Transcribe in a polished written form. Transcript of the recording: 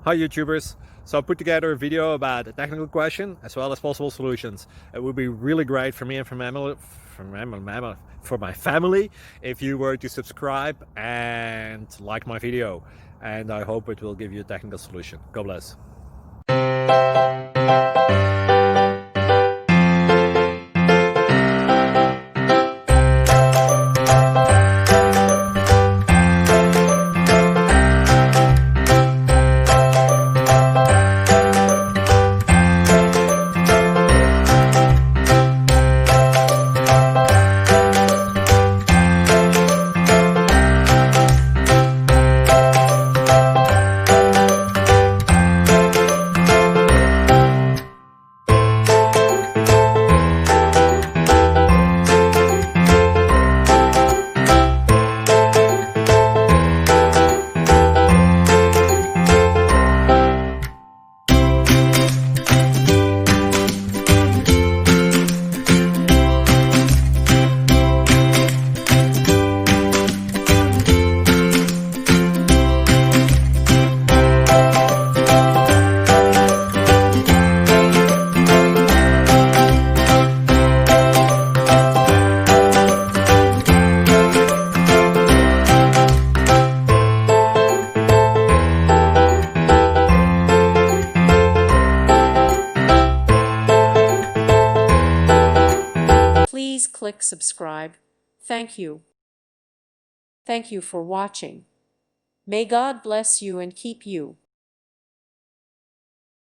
Hi YouTubers! So I put together a video about a technical question as well as possible solutions. It would be really great for me and for my family if you were to subscribe and like my video. And I hope it will give you a technical solution. God bless. Please click subscribe. Thank you. Thank you for watching. May God bless you and keep you.